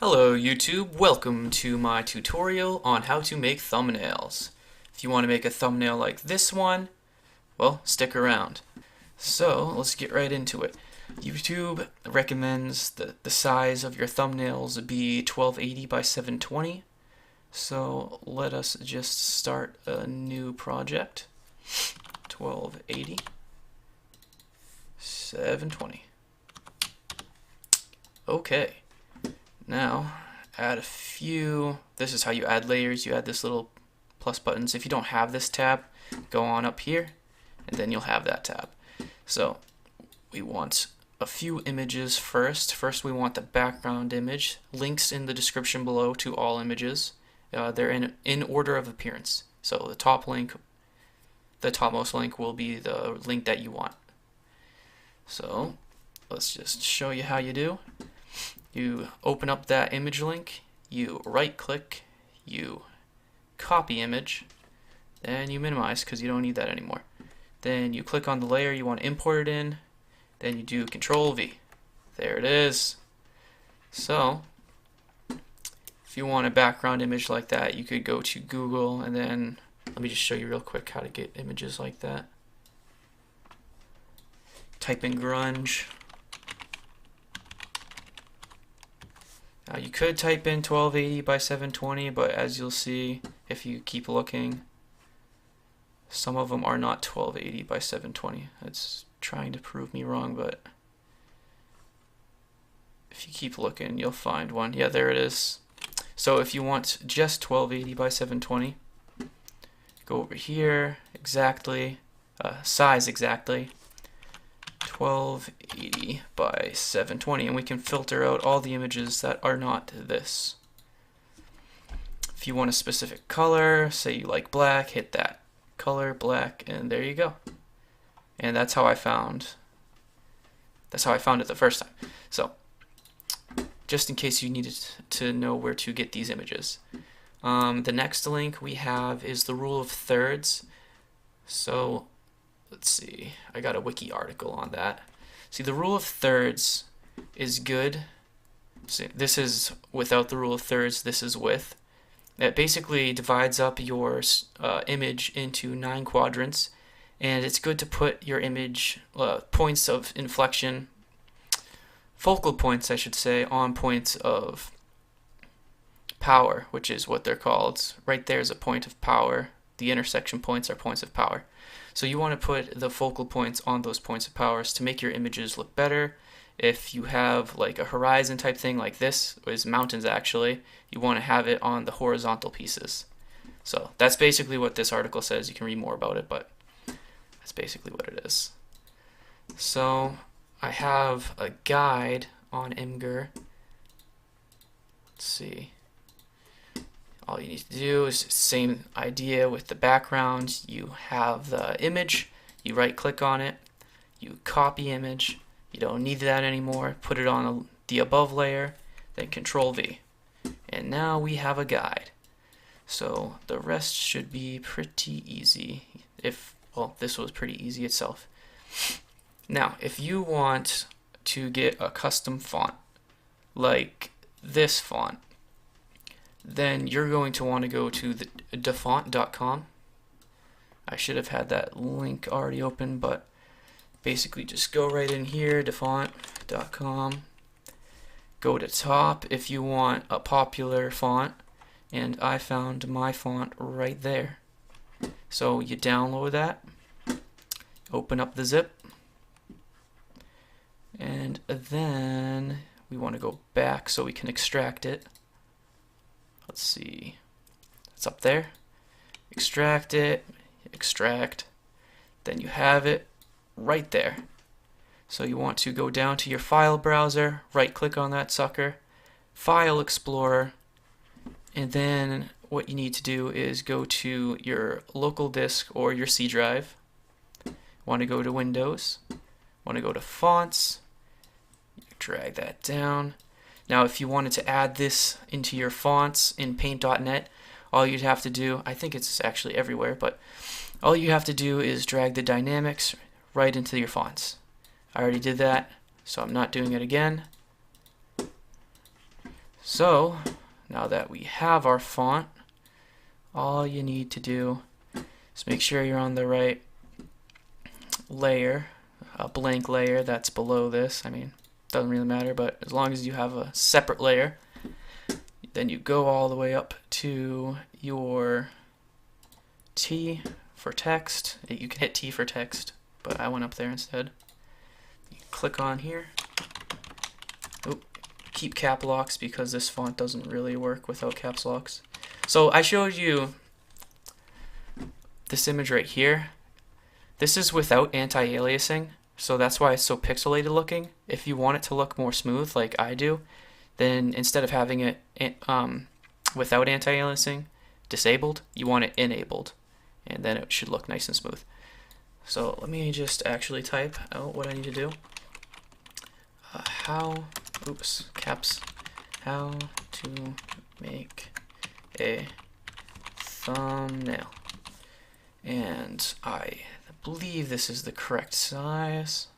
Hello YouTube, welcome to my tutorial on how to make thumbnails. If you want to make a thumbnail like this one, well, stick around. So let's get right into it. YouTube recommends that the size of your thumbnails be 1280 by 720. So let us just start a new project. 1280 720. Okay. Now, add a few. This is how you add layers. You add this little plus buttons. If you don't have this tab, go on up here, and then you'll have that tab. So, we want a few images first. First, we want the background image. Links in the description below to all images. They're in order of appearance. So, the top link, the topmost link will be the link that you want. So, let's just show you how you do. You open up that image link, you right click, you copy image, then you minimize because you don't need that anymore. Then you click on the layer you want to import it in, then you do Control V. There it is. So, if you want a background image like that, you could go to Google and then, let me just show you real quick how to get images like that. Type in grunge. Now you could type in 1280 by 720, but as you'll see if you keep looking, some of them are not 1280 by 720. It's trying to prove me wrong, but if you keep looking, you'll find one. Yeah, there it is. So if you want just 1280 by 720, go over here, exactly, size exactly. 1280 by 720, and we can filter out all the images that are not this. If you want a specific color, say you like black, hit that color, black, and there you go. And that's how I found it the first time. So just in case you needed to know where to get these images. The next link we have is the rule of thirds. So let's see, I got a wiki article on that. See, the rule of thirds is good. See, this is without the rule of thirds, this is with. It basically divides up your image into 9 quadrants, and it's good to put your image points of inflection, focal points I should say, on points of power, which is what they're called. Right there is a point of power. The intersection points are points of power. So you want to put the focal points on those points of powers to make your images look better. If you have like a horizon type thing like this, is mountains actually, you want to have it on the horizontal pieces. So that's basically what this article says. You can read more about it, but that's basically what it is. So I have a guide on Imgur. Let's see. All you need to do is same idea with the background. You have the image, you right click on it, you copy image, you don't need that anymore, put it on the above layer, then Control V. And now we have a guide. So the rest should be pretty easy. Well, this was pretty easy itself. Now, if you want to get a custom font, like this font, then you're going to want to go to the Dafont.com. I should have had that link already open, but basically just go right in here, Dafont.com. Go to top if you want a popular font, and I found my font right there. So you download that, open up the zip, and then we want to go back so we can extract it. Let's see, it's up there. Extract it, extract, then you have it right there. So you want to go down to your file browser, right click on that sucker, File Explorer, and then what you need to do is go to your local disk or your C drive. Want to go to Windows, want to go to Fonts, drag that down. Now if you wanted to add this into your fonts in paint.net, all you'd have to do, I think it's actually everywhere, but all you have to do is drag the dynamics right into your fonts. I already did that, so I'm not doing it again. So now that we have our font, all you need to do is make sure you're on the right layer, a blank layer that's below this. I mean, doesn't really matter, but as long as you have a separate layer, then you go all the way up to your T for text. You can hit T for text, but I went up there instead. You click on here. Oh, keep cap locks because this font doesn't really work without caps locks. So I showed you this image right here. This is without anti-aliasing, so that's why it's so pixelated looking. If you want it to look more smooth like I do, then instead of having it without anti-aliasing disabled, you want it enabled, and then it should look nice and smooth. So let me just actually type out what I need to do. How to make a thumbnail. And I believe this is the correct size,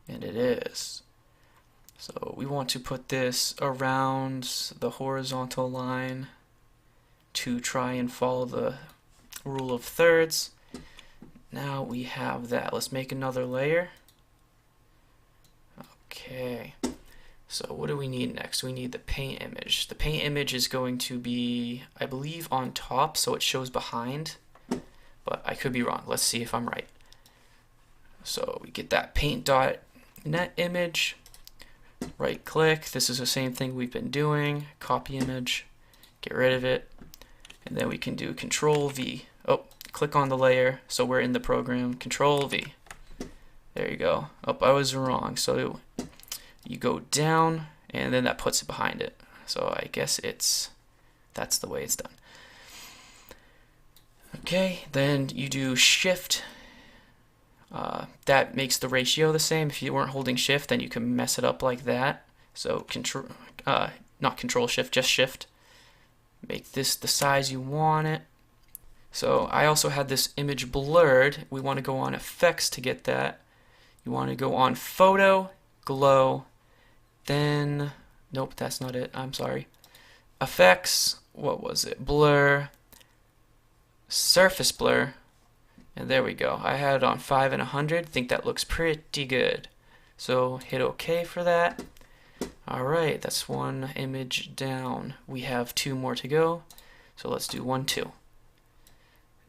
and it is. So we want to put this around the horizontal line to try and follow the rule of thirds. Now we have that. Let's make another layer. Okay, so what do we need next? We need the paint image. The paint image is going to be, I believe, on top, so it shows behind, but I could be wrong. Let's see if I'm right. So we get that paint.net image, right click. This is the same thing we've been doing. Copy image, get rid of it, and then we can do Control V. Oh, click on the layer, so we're in the program. Control V. There you go. Oh, I was wrong. So you go down, and then that puts it behind it. So I guess that's the way it's done. Okay, then you do Shift. That makes the ratio the same. If you weren't holding Shift, then you can mess it up like that. So not Control Shift, just Shift. Make this the size you want it. So I also had this image blurred. We want to go on Effects to get that. You want to go on Photo, Glow, then, nope, that's not it, I'm sorry. Effects, what was it? Blur, Surface Blur, and there we go. I had it on 5 and 100, think that looks pretty good. So hit OK for that. Alright, that's one image down. We have 2 more to go, so let's do 1, 2.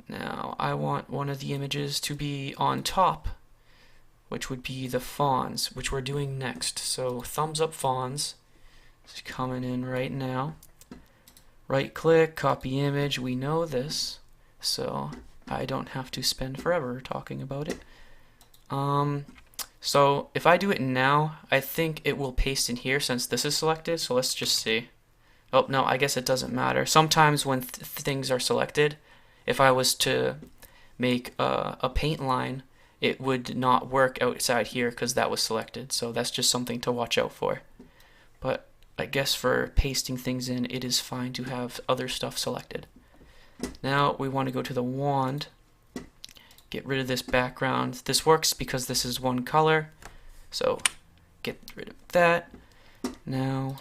Now I want one of the images to be on top, which would be the Fonz, which we're doing next. So thumbs up Fonz. It's coming in right now. Right click, copy image. We know this, so I don't have to spend forever talking about it. So if I do it now, I think it will paste in here since this is selected. So let's just see. Oh, no, I guess it doesn't matter. Sometimes when things are selected, if I was to make a paint line, it would not work outside here because that was selected. So that's just something to watch out for. But I guess for pasting things in, it is fine to have other stuff selected. Now we want to go to the wand, get rid of this background. This works because this is one color. So get rid of that. Now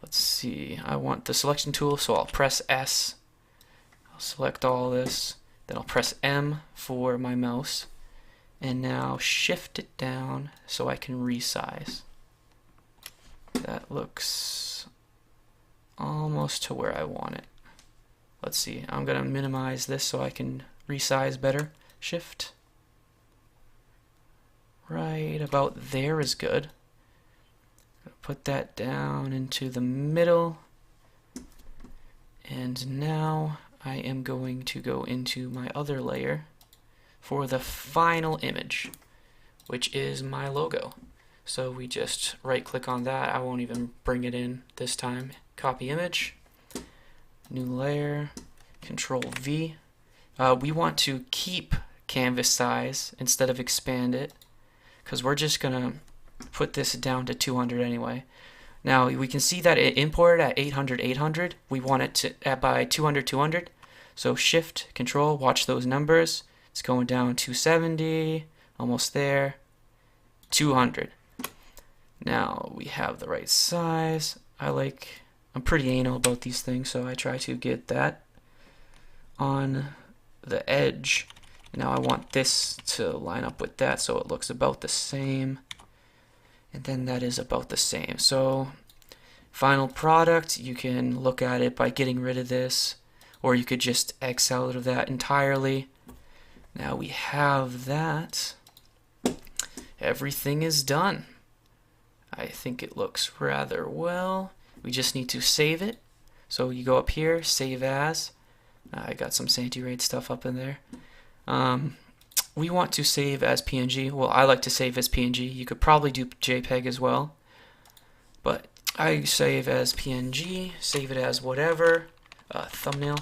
let's see, I want the selection tool, so I'll press S. I'll select all this. Then I'll press M for my mouse. And now shift it down so I can resize. That looks almost to where I want it. Let's see, I'm going to minimize this so I can resize better. Shift. Right about there is good. Put that down into the middle. And now I am going to go into my other layer for the final image, which is my logo. So we just right click on that. I won't even bring it in this time. Copy image, new layer, Control V. We want to keep canvas size instead of expand it, because we're just gonna put this down to 200 anyway. Now we can see that it imported at 800 800. We want it to by 200 200. So Shift Control, watch those numbers. It's going down 270, almost there, 200. Now we have the right size. I like I'm pretty anal about these things, so I try to get that on the edge. Now I want this to line up with that so it looks about the same. And then that is about the same. So final product, you can look at it by getting rid of this, or you could just X out of that entirely. Now we have that. Everything is done. I think it looks rather well. We just need to save it. So you go up here, save as. I got some Santi-Raid stuff up in there. We want to save as PNG. Well, I like to save as PNG. You could probably do JPEG as well. But I save as PNG, save it as whatever. Thumbnail.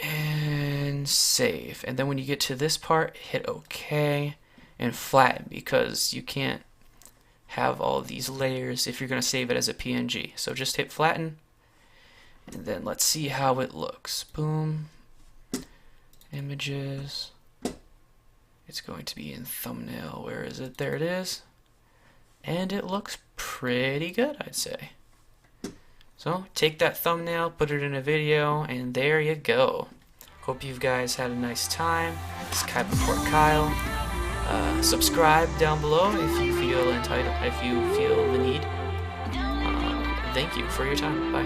And save. And then when you get to this part, hit OK and flatten, because you can't have all of these layers if you're going to save it as a PNG. So just hit flatten, and then let's see how it looks. Boom. Images. It's going to be in thumbnail. Where is it? There it is. And it looks pretty good, I'd say. So take that thumbnail, put it in a video, and there you go. Hope you guys had a nice time. It's KyBaCorps Kyle. Subscribe down below if you feel entitled, if you feel the need. Thank you for your time. Bye.